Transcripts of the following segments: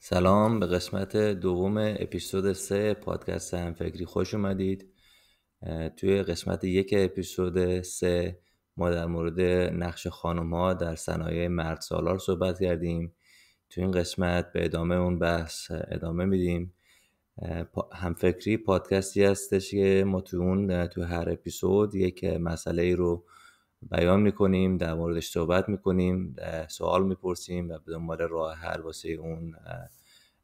سلام، به قسمت دوم اپیزود 3 پادکست همفکری خوش اومدید. توی قسمت یک اپیزود 3 ما در مورد نقش خانم‌ها در صنایع مردسالار صحبت کردیم. توی این قسمت به ادامه اون بحث ادامه میدیم. همفکری پادکستی هستش که ما توی هر اپیزود یک مسئله رو بیان میکنیم، در موردش صحبت میکنیم، سوال میپرسیم و به دنبال راه حل واسه اون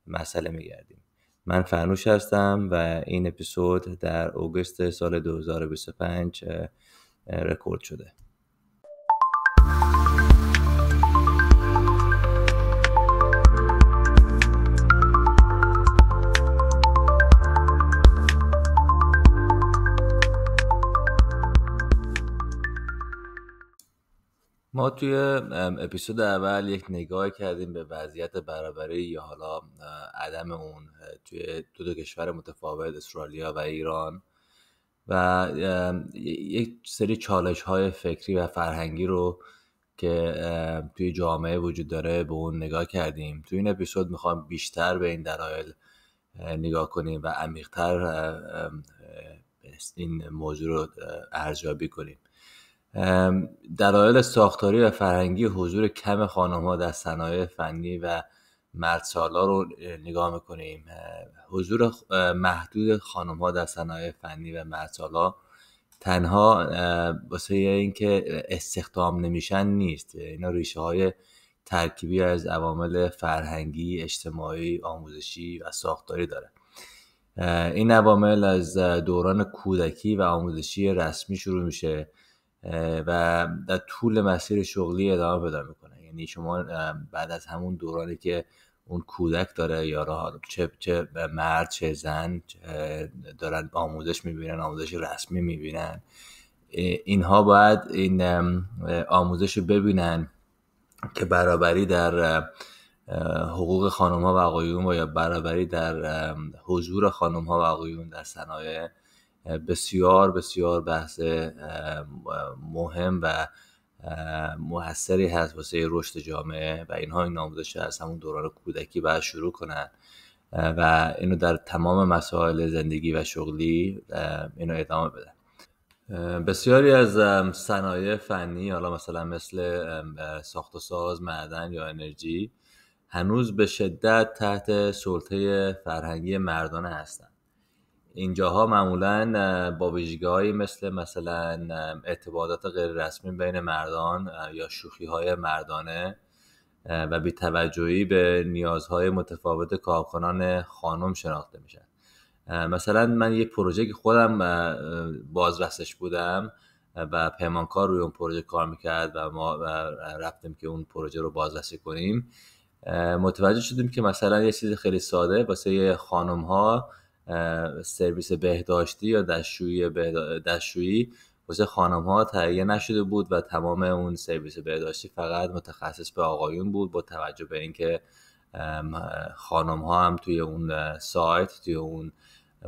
مسئله میگردیم. من فرنوش هستم و این اپیزود در اوگوست سال 2025 رکورد شده. ما توی اپیزود اول یک نگاه کردیم به وضعیت برابری یا حالا عدم اون توی دو کشور متفاوت، استرالیا و ایران، و یک سری چالش‌های فکری و فرهنگی رو که توی جامعه وجود داره به اون نگاه کردیم. توی این اپیزود میخوام بیشتر به این دلایل نگاه کنیم و عمیق‌تر این موضوع رو ارزیابی کنیم. دلایل ساختاری و فرهنگی حضور کم خانم‌ها در صنایع فنی و مردسالار رو نگاه میکنیم. حضور محدود خانم‌ها در صنایع فنی و مردسالار تنها واسه اینکه استخدام نمیشن نیست. اینا ریشه های ترکیبی از عوامل فرهنگی، اجتماعی، آموزشی و ساختاری داره. این عوامل از دوران کودکی و آموزشی رسمی شروع میشه و در طول مسیر شغلی ادامه پیدا میکنه. یعنی شما بعد از همون دورانی که اون کودک داره، یا چه مرد چه زن دارن آموزش میبینن، آموزش رسمی میبینن، اینها باید این آموزش رو ببینن که برابری در حقوق خانم ها و آقایون یا برابری در حضور خانم ها و آقایون در صنایع بسیار بسیار بحث مهم و موثری هست واسه رشد جامعه و این آموزش از همون دوران کودکی باید شروع کنن و اینو در تمام مسائل زندگی و شغلی اینو ادامه بدن. بسیاری از صنایع فنی، حالا مثلا مثل ساخت و ساز، معدن یا انرژی، هنوز به شدت تحت سلطه فرهنگی مردانه هستند. اینجاها معمولاً با ویژگی‌هایی مثلا ارتباطات غیر رسمی بین مردان یا شوخی‌های مردانه و بی‌توجهی به نیازهای متفاوت کارکنان خانم شناخته میشن. مثلا من یک پروژه که خودم بازرسش بودم و پیمانکار روی اون پروژه کار میکرد و ما رفتیم که اون پروژه رو بازرسی کنیم، متوجه شدیم که مثلا یه چیز خیلی ساده واسه خانم ها، سرویس بهداشتی یا دستشویی واسه خانم ها تهیه نشده بود و تمام اون سرویس بهداشتی فقط متخصص به آقایون بود، با توجه به اینکه خانم ها هم توی اون سایت، توی اون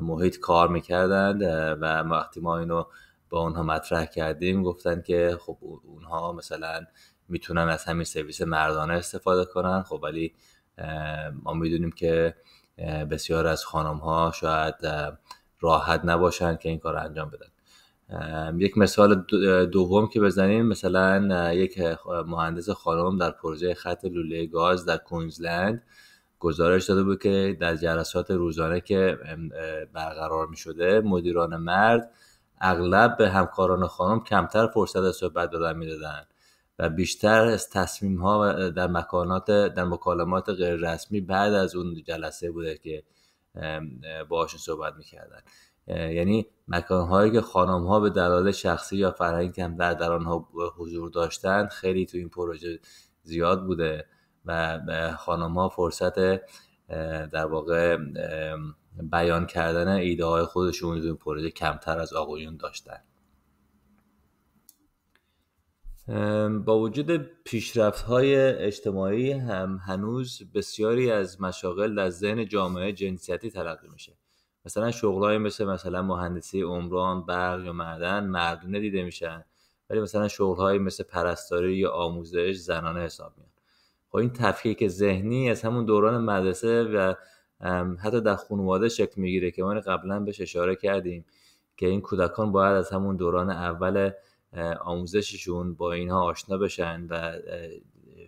محیط کار میکردند و وقتی ما اینو با اونها مطرح کردیم گفتن که خب اونها مثلا میتونن از همین سرویس مردانه استفاده کنن. خب ولی ما میدونیم که بسیار از خانم ها شاید راحت نباشن که این کار رو انجام بدن. یک مثال دوم که بزنیم، مثلا یک مهندس خانم در پروژه خط لوله گاز در کوینزلند گزارش داده بود که در جلسات روزانه که برقرار می شده، مدیران مرد اغلب به همکاران خانم کمتر فرصت صحبت دادن میدادن و بیشتر از تصمیم ها در مکالمات غیر رسمی بعد از اون جلسه بوده که باهاشون صحبت میکردن. یعنی مکانهایی که خانم ها به دلایل شخصی یا فرهنگی کمتر در آنها حضور داشتن خیلی تو این پروژه زیاد بوده و خانم ها فرصت در واقع بیان کردن ایده های خودشون تو این پروژه کمتر از آقایون داشتن. با وجود پیشرفت‌های اجتماعی هم هنوز بسیاری از مشاغل در ذهن جامعه جنسیتی تلقی میشه. مثلا شغل‌های مثلا مهندسی عمران، برق یا معدن مردونه دیده میشن، ولی مثلا شغل‌های مثل پرستاری یا آموزش زنانه حساب میان. خب این تفکیک ذهنی از همون دوران مدرسه و حتی در خانواده شکل میگیره که ما قبلا بهش اشاره کردیم که این کودکان باید از همون دوران اول آموزششون با اینها آشنا بشن و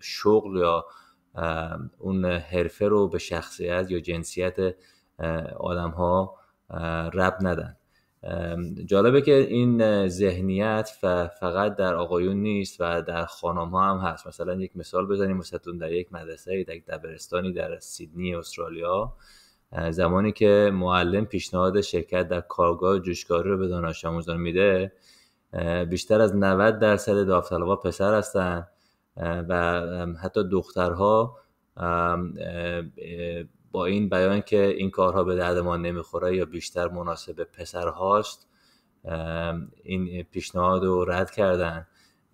شغل یا اون حرفه رو به شخصیت یا جنسیت آدم ها ربط ندن. جالبه که این ذهنیت فقط در آقایون نیست و در خانم ها هم هست. مثلا یک مثال بزنیم مثلا در یک مدرسه در یک دبیرستانی در سیدنی استرالیا، زمانی که معلم پیشنهاد شرکت در کارگاه جوشکاری رو به دانش آموزان میده، بیشتر از 90% داوطلب‌ها پسر هستن و حتی دخترها با این بیان که این کارها به درد ما نمیخوره یا بیشتر مناسب پسر هاست این پیشنهاد رو رد کردن.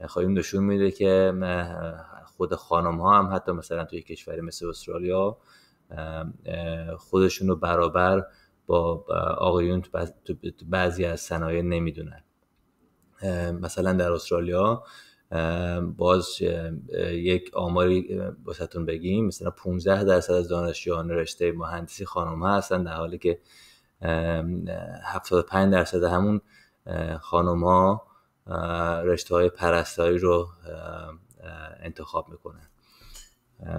خب این نشون میده که خود خانم ها هم حتی مثلا توی کشوری مثل استرالیا خودشون رو برابر با آقایون تو بعضی از صنایع نمیدونن. مثلا در استرالیا باز یک آماری واسهتون بگیم، مثلا 15% از دانشجویان رشته مهندسی خانم ها هستن، در حالی که 75% همون خانم ها رشته های پرستاری رو انتخاب میکنن.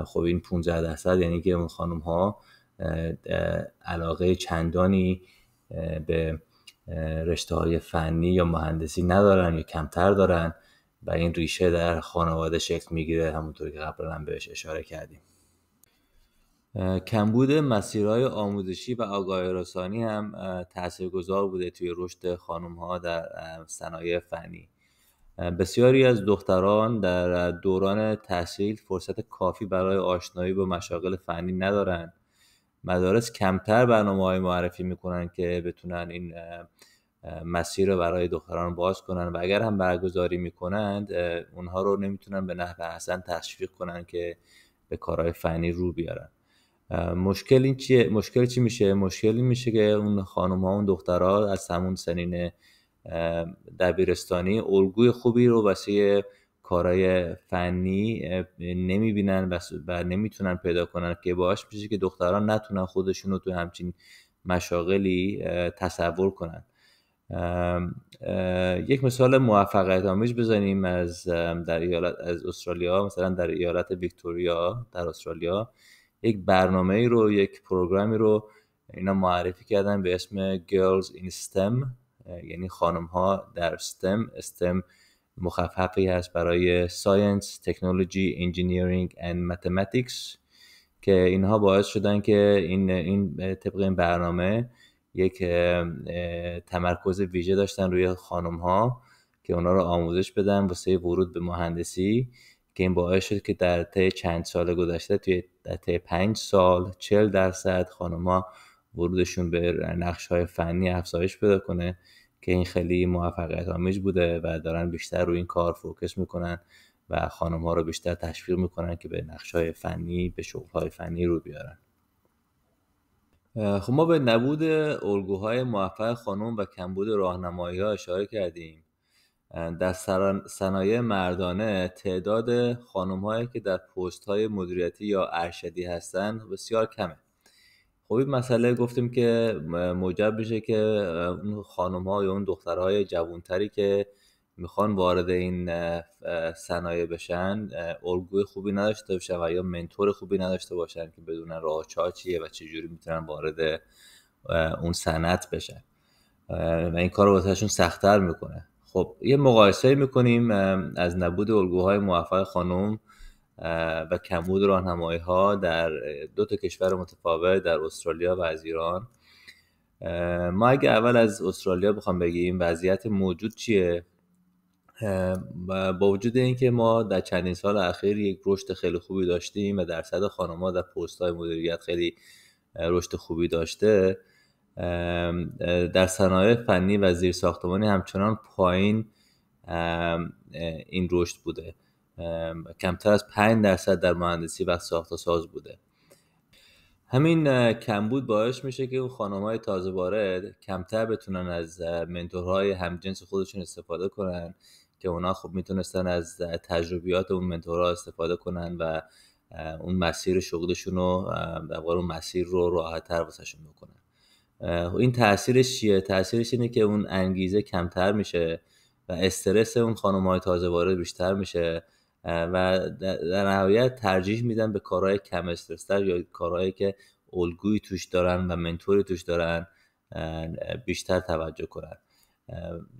خب این 15% یعنی که اون خانم ها علاقه چندانی به رشته های فنی یا مهندسی ندارن یا کمتر دارن و این ریشه در خانواده شکل میگیره، همونطور که قبلا هم بهش اشاره کردیم. کمبود مسیرهای آموزشی و آگاهی رسانی هم تاثیرگذار بوده توی رشد خانم ها در صنایع فنی. بسیاری از دختران در دوران تحصیل فرصت کافی برای آشنایی با مشاغل فنی ندارن. مدارس کمتر برنامه‌های معرفی میکنن که بتونن این مسیر رو برای دختران باز کنن و اگر هم برگزاری میکنند اونها رو نمیتونن به نحو احسن تشویق کنن که به کارهای فنی رو بیارن. مشکل این چیه؟ مشکل چی میشه؟ مشکل این میشه که اون خانم ها، اون دخترها از همون سنین دبیرستانی الگوی خوبی رو واسه کارهای فنی نمیبینن و نمیتونن پیدا کنن که باعث میشه که دختران نتونن خودشون رو تو همچین مشاغلی تصور کنن. یک مثال موفقیت آمیز بزنیم از استرالیا. مثلا در ایالت ویکتوریا در استرالیا یک برنامه‌ای رو، یک پروگرامی رو اینا معرفی کردن به اسم Girls in STEM، یعنی خانم‌ها در STEM مخففی هست برای Science, Technology, Engineering and Mathematics، که اینها باعث شدن که این طبق این برنامه یک تمرکز ویژه داشتن روی خانم‌ها که اونا رو آموزش بدن واسه ورود به مهندسی، که این باعث شد که در طی چند سال گذشته در طی 5 سال 40% خانم‌ها ورودشون به نقش‌های فنی افزایش پیدا کنه، که این خیلی موفقیت آمیز بوده و دارن بیشتر روی این کار فوکس میکنن و خانم‌ها رو بیشتر تشویق میکنن که به نقش‌های فنی، به شغل‌های فنی رو بیارن. خب ما به نبود الگوهای موفق خانم و کمبود راهنمایی‌ها اشاره کردیم. در صنایع مردانه تعداد خانم‌هایی که در پست‌های مدیریتی یا ارشدی هستن بسیار کمه. خب این مسئله گفتیم که موجب میشه که اون خانم‌ها یا اون دخترهای جوانتری که میخوان وارد این صنایع بشن الگوی خوبی نداشته باشن و یا منتور خوبی نداشته باشن که بدونن راه چاه چیه و چجوری میتونن وارد اون صنعت بشن و این کار رو واسهشون سخت‌تر میکنه. خب یه مقایسه میکنیم از نبود الگوهای موفق خانم و کمبود راهنمایی‌ها در دو تا کشور متفاوت، در استرالیا و از ایران. ما اگه اول از استرالیا بخوام بگیم وضعیت موجود چیه، با وجود اینکه ما در چندین سال اخیر یک رشد خیلی خوبی داشتیم و درصد خانم‌ها در پست‌های مدیریت خیلی رشد خوبی داشته، در صنایع فنی و زیرساختمانی همچنان پایین این رشد بوده. کمتر از 5% در مهندسی و ساخت‌وساز بوده. همین کمبود باعث میشه که خانم‌های تازه وارد کمتر بتونن از منتورهای همجنس خودشون استفاده کنن که اونا خب میتونستن از تجربیات اون منتورها استفاده کنن و اون مسیر شغلشون رو در واقع اون مسیر رو راحت‌تر واسهشون بکنن. این تأثیرش چیه؟ تأثیرش اینه که اون انگیزه کمتر میشه و استرس اون خانم‌های تازه وارد بیشتر میشه و در نهایت ترجیح میدن به کارهای کم استرس‌تر یا کارهایی که الگویی توش دارن و منتوری توش دارن بیشتر توجه کنن،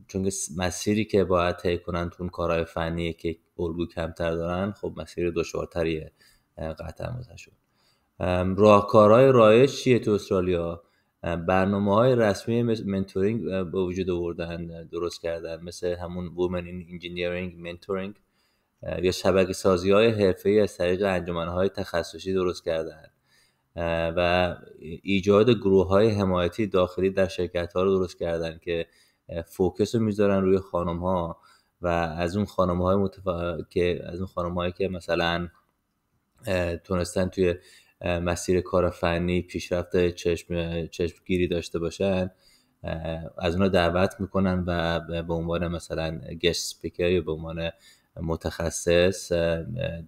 چون که مسیری که باید طی کنن تو اون کارهای فنی که الگو کمتر دارن خب مسیر دشوارتریه قطعا واسهشون. راهکارهای رایج چیه تو استرالیا؟ برنامه‌های رسمی منتورینگ به وجود آوردن، درست کردن، مثل همون Women in Engineering Mentoring یا شبکه‌سازی‌های حرفه‌ای از طریق انجمن‌های تخصصی درست کردن و ایجاد گروه‌های حمایتی داخلی در شرکت‌ها رو درست کردن که فوکس رو میذارن روی خانم‌ها و از اون خانم‌هایی که مثلا تونستن توی مسیر کار فنی پیشرفت چشمگیری داشته باشن از اونا دعوت میکنن و به عنوان مثلا گست سپیکر یا به عنوان متخصص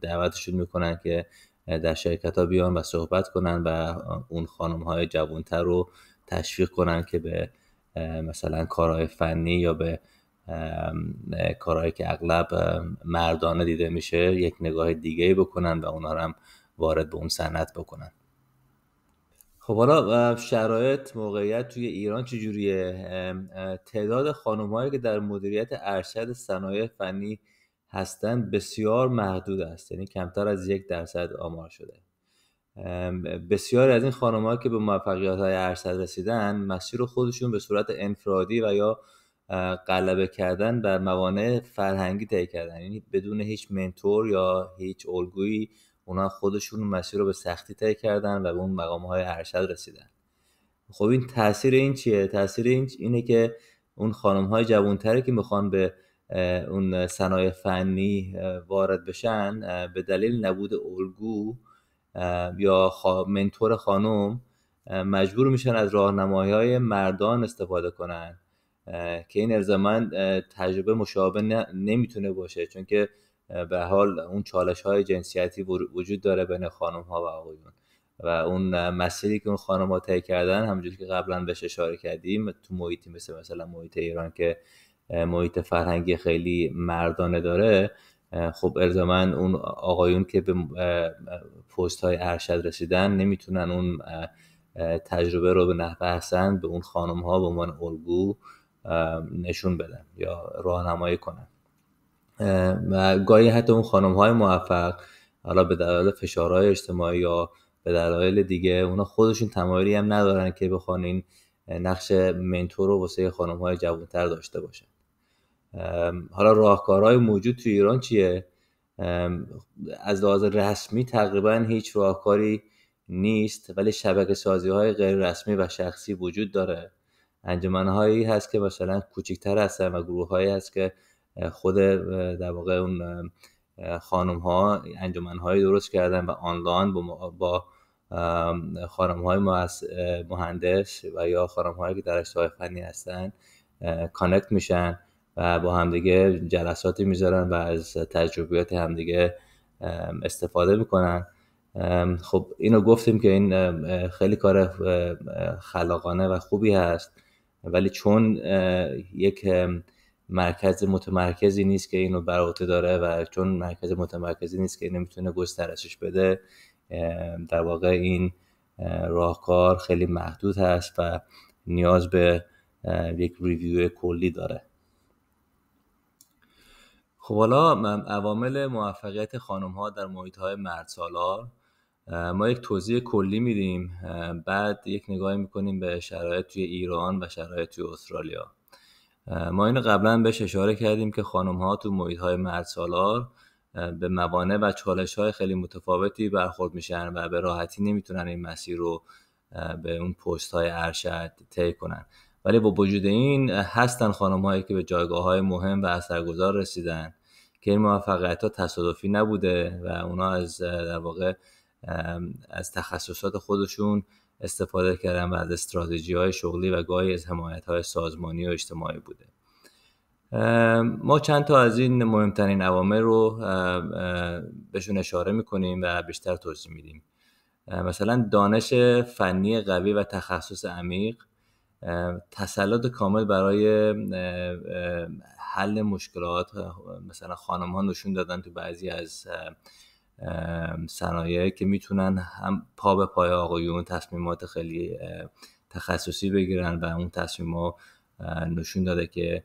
دعوتشون میکنن که در شرکت ها بیان و صحبت کنن و اون خانم های جوانتر رو تشویق کنن که به مثلا کارهای فنی یا به کارهایی که اغلب مردانه دیده میشه یک نگاه دیگه بکنن و اونا رو هم وارد به اون صنعت بکنن. خب حالا شرایط موقعیت توی ایران چجوریه؟ تعداد خانم‌هایی که در مدیریت ارشد صنایع فنی هستند بسیار محدود است، یعنی کمتر از 1% آمار شده. بسیاری از این خانم‌ها که به موفقیت‌های ارشد رسیدن مسیر خودشون به صورت انفرادی و یا غلبه کردن بر موانع فرهنگی طی کردن، یعنی بدون هیچ منتور یا هیچ الگویی اونا خودشون مسیر رو به سختی طی کردن و به اون مقام‌های ارشد رسیدن. خب این تاثیر این چیه؟ تاثیر اینه که اون خانم‌های جوان‌تری که میخوان به اون صنایع فنی وارد بشن به دلیل نبود الگو یا منتور خانم مجبور میشن از راهنمایی‌های مردان استفاده کنن که این الزاماً تجربه مشابه نمیتونه باشه، چون که به حال اون چالش‌های جنسیتی وجود داره بین خانم‌ها و آقایون و اون مسیری که اون خانم‌ها طی کردن همونجوری که قبلا بهش اشاره کردیم تو محیطی مثلا محیط ایران که محیط فرهنگی خیلی مردانه داره، خب الزاماً اون آقایون که به پست‌های ارشد رسیدن نمیتونن اون تجربه رو به نحو احسن به اون خانم‌ها به عنوان الگو نشون بدن یا راهنمایی کنن و گاهی حتی اون خانم‌های موفق حالا به دلایل فشارهای اجتماعی یا به دلایل دیگه اونا خودشون تمایلی هم ندارن که بخوان این نقش منتور رو واسه خانم‌های جوان‌تر داشته باشن. حالا راهکارهای موجود تو ایران چیه؟ از لحاظ رسمی تقریبا هیچ راهکاری نیست، ولی شبکه‌سازی‌های غیر رسمی و شخصی وجود داره. انجمن‌هایی هست که مثلا کوچکتر هستن و گروه‌هایی هست که خود در واقع اون خانم‌ها انجمن‌هایی درست کردن و آنلاین با خانم‌های مهندس و یا خانم‌هایی که در رشته‌های فنی هستن کانکت میشن و با همدیگه جلساتی میذارن و از تجربیات همدیگه استفاده میکنن. خب اینو گفتیم که این خیلی کار خلاقانه و خوبی هست، ولی چون یک مرکز متمرکزی نیست که اینو بر عهده داره و چون مرکز متمرکزی نیست که اینو میتونه گسترشش بده، در واقع این راهکار خیلی محدود هست و نیاز به یک ریویو کلی داره. خب حالا عوامل موفقیت خانم‌ها در محیط‌های مردسالار ما یک توضیح کلی میدیم، بعد یک نگاهی میکنیم به شرایط توی ایران و شرایط توی استرالیا. ما اینو قبلا بهش اشاره کردیم که خانم‌ها تو محیط‌های مردسالار به موانع و چالش‌های خیلی متفاوتی برخورد میشن و به راحتی نمیتونن این مسیر رو به اون پست‌های ارشد طی کنن، ولی با وجود این هستن خانم‌هایی که به جایگاه‌های مهم و اثرگذار رسیدن که این موفقیت‌ها تصادفی نبوده و اونا از در واقع از تخصصات خودشون استفاده کردن و از استراتژی‌های شغلی و گاهی از حمایت‌های سازمانی و اجتماعی بوده. ما چند تا از این مهمترین عوامل رو بهشون اشاره میکنیم و بیشتر توضیح میدیم. مثلا دانش فنی قوی و تخصص عمیق، تسلط کامل برای حل مشکلات. مثلا خانم ها نشون دادن تو بعضی از صنایع که میتونن هم پا به پای آقایون تصمیمات خیلی تخصصی بگیرن و اون تصمیمات نشون داده که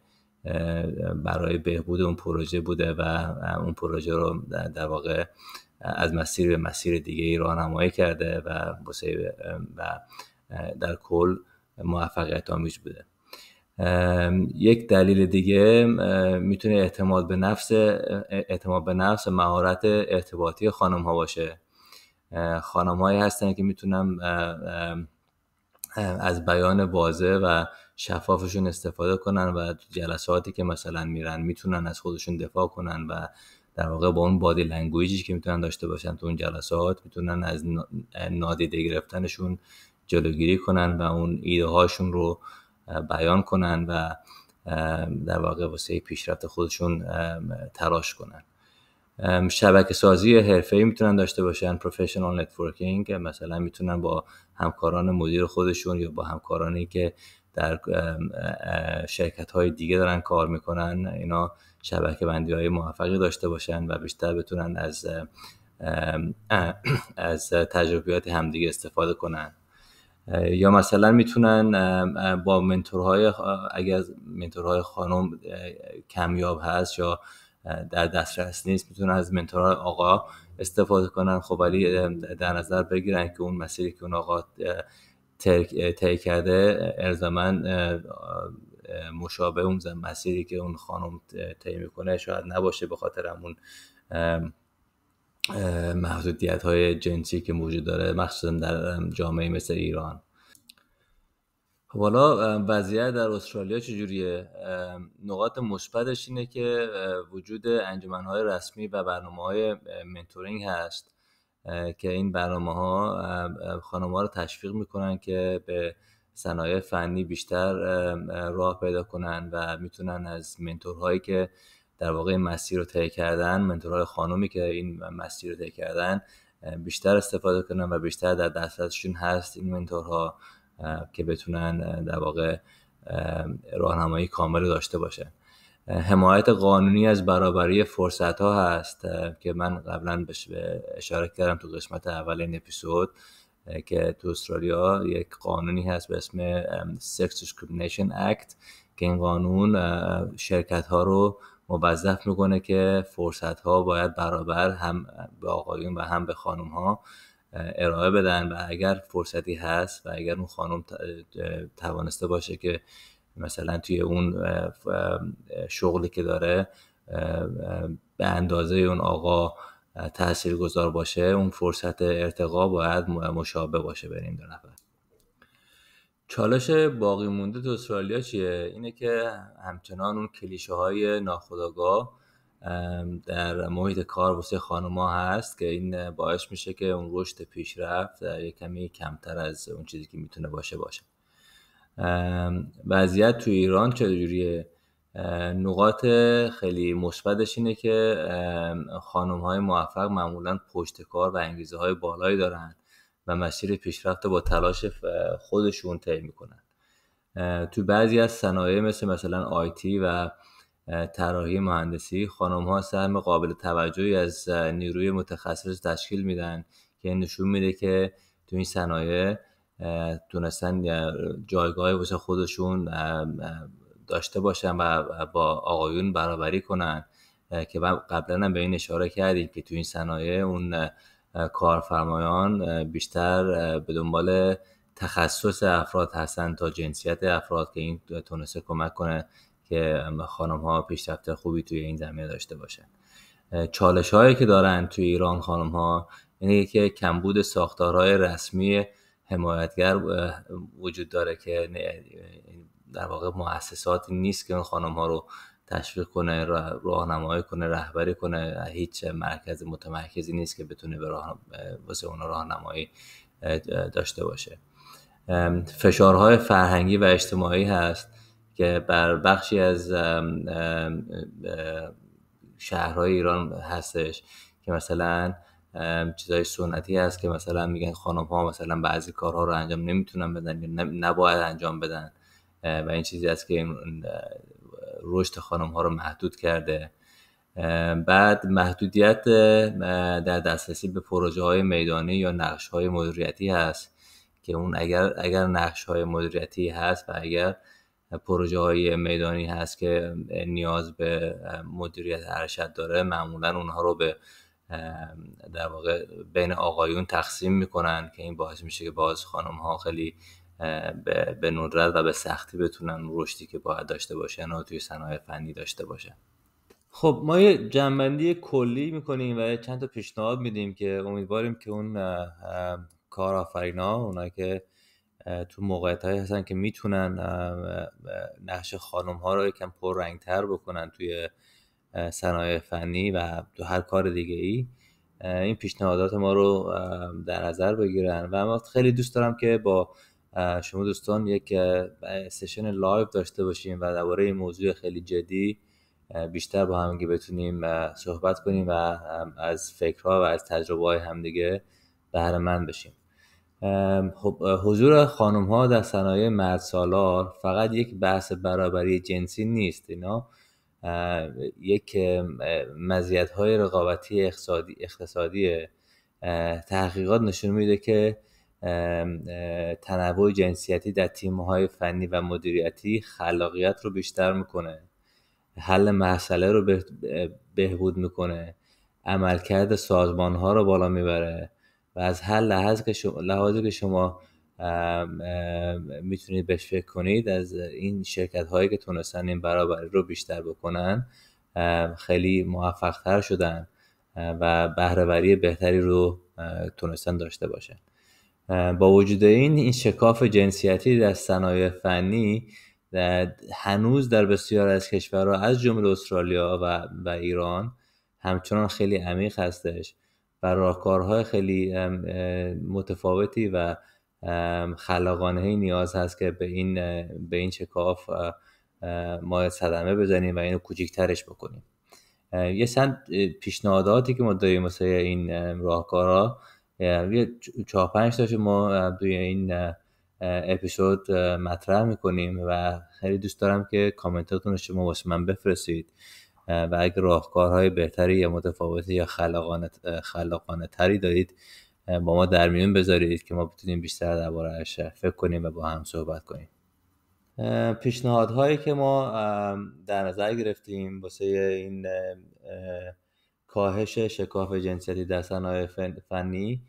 برای بهبود اون پروژه بوده و اون پروژه رو در واقع از مسیر به مسیر دیگه ای راهنمایی کرده و در کل موفقیت آمیز بوده. یک دلیل دیگه میتونه اعتماد به نفس مهارت ارتباطی خانم ها باشه. خانم هایی هستن که میتونن از بیان واضح و شفافشون استفاده کنن و جلساتی که مثلا میرن میتونن از خودشون دفاع کنن و در واقع با اون بادی لنگویجی که میتونن داشته باشن تو اون جلسات میتونن از نادیده گرفتنشون جلوگیری کنن و اون ایده هاشون رو بیان کنن و در واقع واسه پیشرفت خودشون تلاش کنن. شبکه سازی حرفه‌ای میتونن داشته باشن، پروفشنال نتورکینگ، مثلا میتونن با همکاران مدیر خودشون یا با همکارانی که در شرکت‌های دیگه دارن کار میکنن اینا شبکه بندی‌های موفقی داشته باشن و بیشتر بتونن از تجربیات همدیگه استفاده کنن. یا مثلا میتونن با منتورهای، اگر منتورهای خانم کمیاب هست یا در دسترس نیست، میتونن از منتورهای آقا استفاده کنن. خب ولی در نظر بگیرن که اون مسیری که اون آقا طی کرده الزاماً مشابه اون مسیری که اون خانم طی میکنه شاید نباشه، به خاطر همون محدودیت‌های جنسی که وجود داره مخصوصا در جامعه مثل ایران. حالا وضعیت در استرالیا چجوریه؟ نقاط مثبتش اینه که وجود انجمن‌های رسمی و برنامه‌های منتورینگ هست که این برنامه‌ها خانم‌ها رو تشویق میکنن که به صنایع فنی بیشتر راه پیدا کنن و میتونن از منتورهایی که در واقع این مسیر رو طی کردن، منتورهای خانمی که این مسیر رو طی کردن، بیشتر استفاده کنن و بیشتر در دسترسشون هست این منتورها که بتونن در واقع راهنمایی کامل داشته باشن. حمایت قانونی از برابری فرصت‌ها هست که من قبلا بهش اشاره کردم تو قسمت اول این اپیزود که تو استرالیا یک قانونی هست به اسم Sex Discrimination Act که این قانون شرکت‌ها رو موظف میکنه که فرصت‌ها باید برابر هم به آقایون و هم به خانم‌ها ارائه بدن و اگر فرصتی هست و اگر اون خانم توانسته باشه که مثلا توی اون شغلی که داره به اندازه اون آقا تاثیرگذار باشه، اون فرصت ارتقا باید مشابه باشه بین این دو نفر. چالش باقی مونده تو استرالیا چیه؟ اینه که همچنان اون کلیشه های ناخودآگاه در محیط کار واسه خانوما هست که این باعث میشه که اون رشد پیشرفت یک کمی کمتر از اون چیزی که میتونه باشه. وضعیت تو ایران چجوریه؟ نقاط خیلی مثبتش اینه که خانم‌های موفق معمولاً پشتکار و انگیزه‌های بالایی دارن و مسیر پیشرفت با تلاش خودشون طی میکنن. تو بعضی از صنایع مثلا آیتی و طراحی مهندسی خانم‌ها سهم قابل توجهی از نیروی متخصص تشکیل میدن که نشون میده که تو این صنایع تونستن جایگاه واسه خودشون داشته باشن و با آقایون برابری کنن که قبلا هم به این اشاره کردیم که تو این صنایع اون کارفرمایان بیشتر به دنبال تخصص افراد هستن تا جنسیت افراد که این تونسته کمک کنه که خانم ها پیشرفت خوبی توی این زمینه داشته باشن. چالش هایی که دارن توی ایران خانم ها اینه که کمبود ساختارهای رسمی حمایتگر وجود داره که در واقع مؤسساتی نیست که اون خانم ها رو تشویق کنه، راهنمایی کنه، رهبری کنه. هیچ مرکز متمرکزی نیست که بتونه واسه اون راهنمایی داشته باشه. فشارهای فرهنگی و اجتماعی هست که بر بخشی از شهرهای ایران هستش که مثلا چیزای سنتی هست که مثلا میگن خانم ها مثلا بعضی کارها رو انجام نمیتونن بدن یا نباید انجام بدن و این چیزی است که این رشد خانم ها رو محدود کرده. بعد محدودیت در دسترسی به پروژه های میدانی یا نقش های مدیریتی هست که اون اگر نقش های مدیریتی هست و اگر پروژه های میدانی هست که نیاز به مدیریت ارشد داره، معمولا اونها رو به در واقع بین آقایون تقسیم میکنن که این باعث میشه که باز خانم ها خیلی به ندرت و به سختی بتونن رشدی که باید داشته باشن و توی صنایع فنی داشته باشن. خب ما یه جنبندی کلی میکنیم و چند تا پیشنهاد میدیم که امیدواریم که اون کارآفرینا، اونایی که تو موقعیت‌هایی هستن که میتونن نقش خانم ها رو یکم پررنگ‌تر بکنن توی صنایع فنی و تو هر کار دیگه ای، این پیشنهادات ما رو در نظر بگیرن. و ما خیلی دوست دارم که با شما دوستان یک سشن لایو داشته باشیم و درباره این موضوع خیلی جدی بیشتر با همگی بتونیم صحبت کنیم و از فکرها و از تجربه‌های همدیگه بهره مند بشیم. خب حضور خانم ها در صنایع مردسالار فقط یک بحث برابری جنسی نیست، اینا یک مزیت‌های رقابتی اقتصادی. تحقیقات نشون میده که تنوع جنسیتی در تیم‌های فنی و مدیریتی خلاقیت رو بیشتر میکنه، حل مسئله رو بهبود میکنه، عملکرد سازمان‌ها رو بالا میبره و از هر لحاظی که شما میتونید بهش فکر کنید، از این شرکت هایی که تونستن این برابری رو بیشتر بکنن خیلی موفق تر شدن و بهره‌وری بهتری رو تونستن داشته باشن. با وجود این شکاف جنسیتی در صنایع فنی هنوز در بسیار از کشورها از جمله استرالیا و ایران همچنان خیلی عمیق هستش و راهکارهای خیلی متفاوتی و خلاقانه‌ای نیاز هست که به این شکاف ما صدمه بزنیم و اینو کوچیک‌ترش بکنیم. یه چند پیشنهاداتی که ما داریم واسه این راهکارها، یه 4-5 تاشو ما توی این اپیزود مطرح میکنیم و خیلی دوست دارم که کامنتاتون رو شما واسه من بفرستید و اگه راهکارهای بهتری یا متفاوتی یا خلاقانه تری دارید با ما در میون بذارید که ما بتونیم بیشتر درباره‌اش فکر کنیم و با هم صحبت کنیم. پیشنهادهایی که ما در نظر گرفتیم واسه این کاهش شکاف جنسیتی در صنایع فنی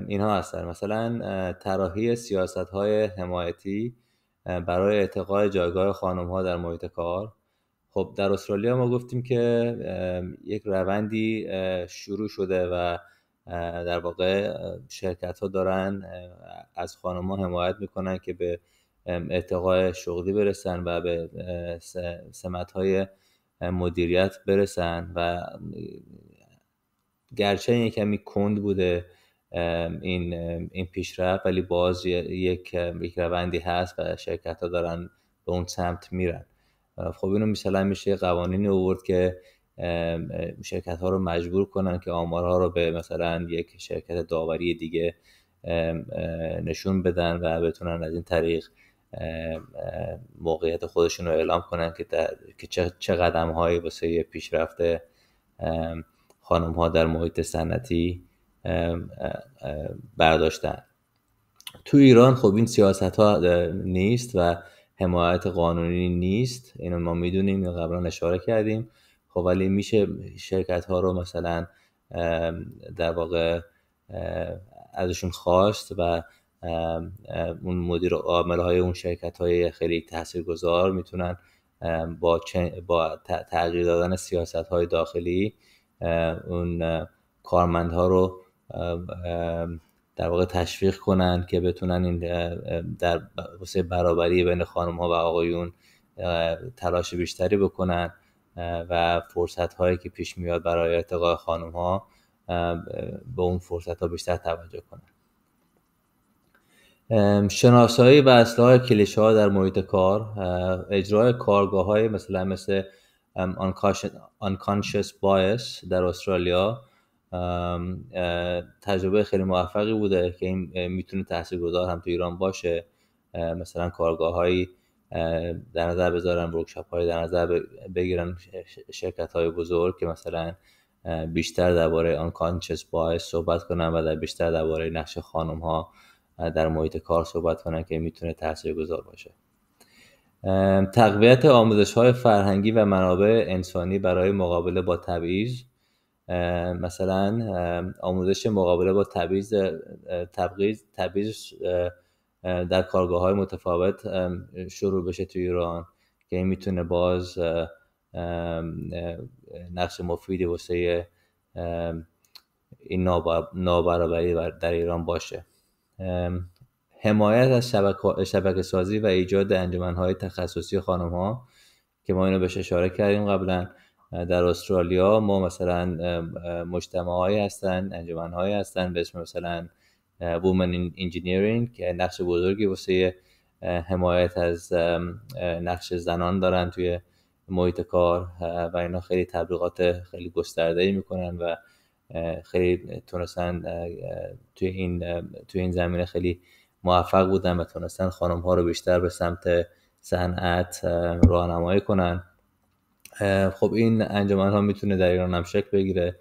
اینها هستن: مثلا طراحی سیاست‌های حمایتی برای ارتقاء جایگاه خانم‌ها در محیط کار. خب در استرالیا ما گفتیم که یک روندی شروع شده و در واقع شرکت‌ها دارن از خانم‌ها حمایت میکنن که به ارتقاء شغلی برسن و به سمت‌های مدیریت برسن و گرچه این کمی کند بوده این پیشرفت، ولی باز یک روندی هست و شرکت‌ها دارن به اون سمت میرن. خب اینو مثلا میشه قوانینی آورد که شرکت‌ها رو مجبور کنن که آمارها رو به مثلا یک شرکت داوری دیگه نشون بدن و بتونن از این طریق موقعیت خودشون رو اعلام کنن که چه قدم‌هایی واسه پیشرفت خانم‌ها در محیط صنعتی برداشتن. تو ایران خب این سیاست‌ها نیست و حمایت قانونی نیست، اینو ما میدونیم، قبلا اشاره کردیم. خب ولی میشه شرکت‌ها رو مثلا در واقع ازشون خواست و اون مدیر عامل‌های اون شرکت‌های خیلی تاثیرگذار میتونن با تغییر دادن سیاست‌های داخلی اون کارمندها رو در واقع تشویق کنن که بتونن این در واسه برابری بین خانم‌ها و آقایون تلاش بیشتری بکنن و فرصت‌هایی که پیش میاد برای ارتقاء خانم‌ها به اون فرصت‌ها بیشتر توجه کنن. شناسایی و اصلاح کلیشه‌ها در محیط کار، اجرای کارگاه‌های مثل unconscious bias در استرالیا تجربه خیلی موفقی بوده که این میتونه تاثیرگذار هم تو ایران باشه. مثلا کارگاه‌هایی در نظر بذارن، ورکشاپ‌هایی در نظر بگیرن شرکت‌های بزرگ که مثلا بیشتر درباره unconscious bias صحبت کنن و در بیشتر درباره نقش خانم‌ها در محیط کار صحبت کنن که میتونه تاثیرگذار باشه. تقویت آموزش‌های فرهنگی و منابع انسانی برای مقابله با تبعیض، مثلا آموزش مقابله با تبعیض در کارگاه‌های متفاوت شروع بشه تو ایران که این میتونه باز نقش مفیدی واسه این نابرابری در ایران باشه. حمایت از شبکه سازی و ایجاد انجمن‌های تخصصی خانم‌ها که ما اینو بهش اشاره کردیم قبلا. در استرالیا ما مثلا مجتمع‌هایی هستن، انجمن‌هایی هستن به اسم مثلا Women in Engineering که نقش بزرگی واسه حمایت از نقش زنان دارن توی محیط کار و اینا خیلی تبلیغات خیلی گسترده‌ای میکنن و خیلی تونستن توی این زمینه خیلی موفق بودن و تونستن خانم‌ها رو بیشتر به سمت صنعت راهنمایی کنن. خب این انجمن‌ها میتونه در ایران هم شکل بگیره،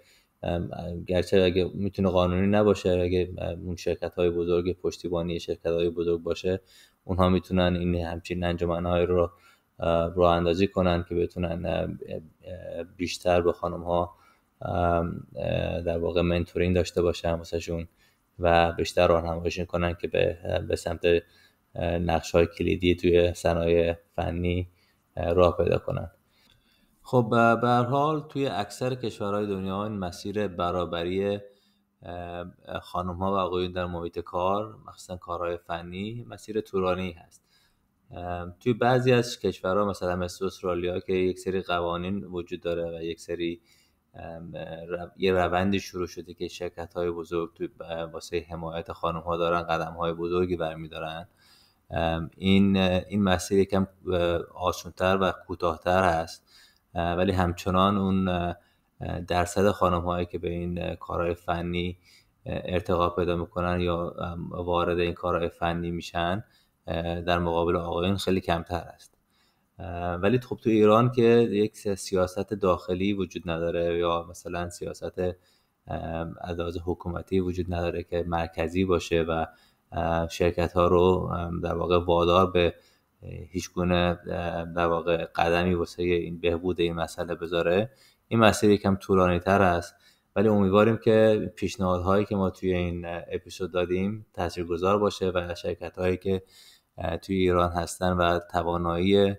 گرچه اگه میتونه قانونی نباشه، اگه اون شرکت‌های بزرگ پشتیبانی شرکت‌های بزرگ باشه اونها میتونن این همچین انجمن‌های رو راه اندازی کنن که بتونن بیشتر به خانم‌ها در واقع منتورینگ داشته باشن واسهشون و بیشتر راهنماییشون کنن که به سمت نقش‌های کلیدی توی صنایع فنی راه پیدا کنن. خب به هر حال توی اکثر کشورهای دنیا این مسیر برابری خانم‌ها و آقایون در محیط کار، مخصوصا کارهای فنی، مسیر طولانی هست. توی بعضی از کشورها مثلا مثل استرالیا که یک سری قوانین وجود داره و یک سری یه روندی شروع شده که شرکت‌های بزرگ توی واسه حمایت خانم‌ها دارن قدم‌های بزرگی برمی‌دارن. این مسیر یکم آسان‌تر و کوتاه‌تر هست، ولی همچنان اون درصد خانم‌هایی که به این کارهای فنی ارتقا پیدا میکنن یا وارد این کارهای فنی میشن در مقابل آقایون خیلی کمتر است. ولی خب تو ایران که یک سیاست داخلی وجود نداره یا مثلا سیاست از لحاظ حکومتی وجود نداره که مرکزی باشه و شرکت ها رو در واقع وادار به هیچ گونه در واقع قدمی واسه این بهبود این مسئله بذاره، این مسیر یکم طولانی تر است. ولی امیدواریم که پیشنهادهایی که ما توی این اپیزود دادیم تاثیرگذار باشه و شرکت هایی که توی ایران هستن و توانایی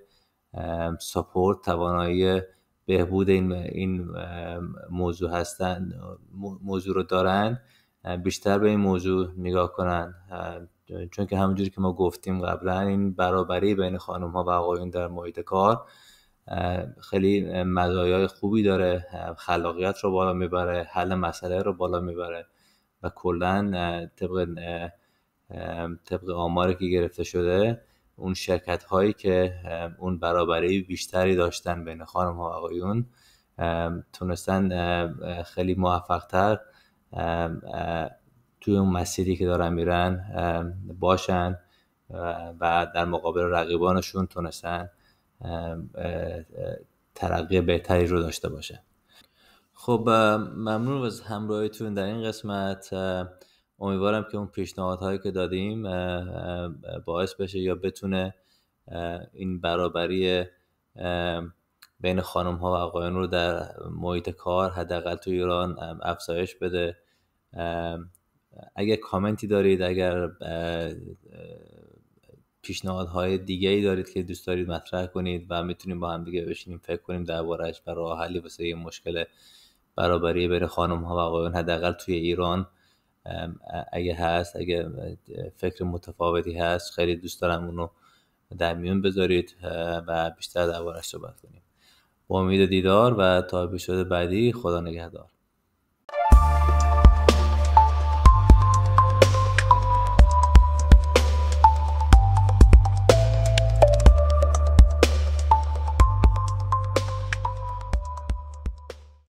ساپورت، توانایی بهبود این موضوع هستن، موضوع رو دارن، بیشتر به این موضوع نگاه کنن، چون که همونجوری که ما گفتیم قبلا این برابری بین خانم ها و آقایون در محیط کار خیلی مزایای خوبی داره، خلاقیت رو بالا میبره، حل مسئله رو بالا میبره و کلا طبق آماری که گرفته شده اون شرکت هایی که اون برابری بیشتری داشتن بین خانم ها و آقایون تونستن خیلی موفق تر توی اون مسیری که دارن میرن باشن و در مقابل رقیبانشون تونستن ترقی بهتری رو داشته باشن. خب ممنون از همراهیتون در این قسمت. امیدوارم که اون پیشنهادهایی که دادیم باعث بشه یا بتونه این برابری بین خانم ها و آقایان رو در محیط کار حداقل تو ایران افزایش بده. اگر کامنتی دارید، اگر پیشنهادهای دیگه‌ای دارید که دوست دارید مطرح کنید و میتونیم با هم دیگه بشینیم فکر کنیم درباره‌اش و راه حلی واسه این مشکل برابری بین خانم ها و آقایان حداقل توی ایران اگه هست، اگه فکر متفاوتی هست، خیلی دوست دارم اونو در میون بذارید و بیشتر درباره‌اش صحبت کنیم. با امید دیدار و تا اپیزود بعدی، خدا نگهدار.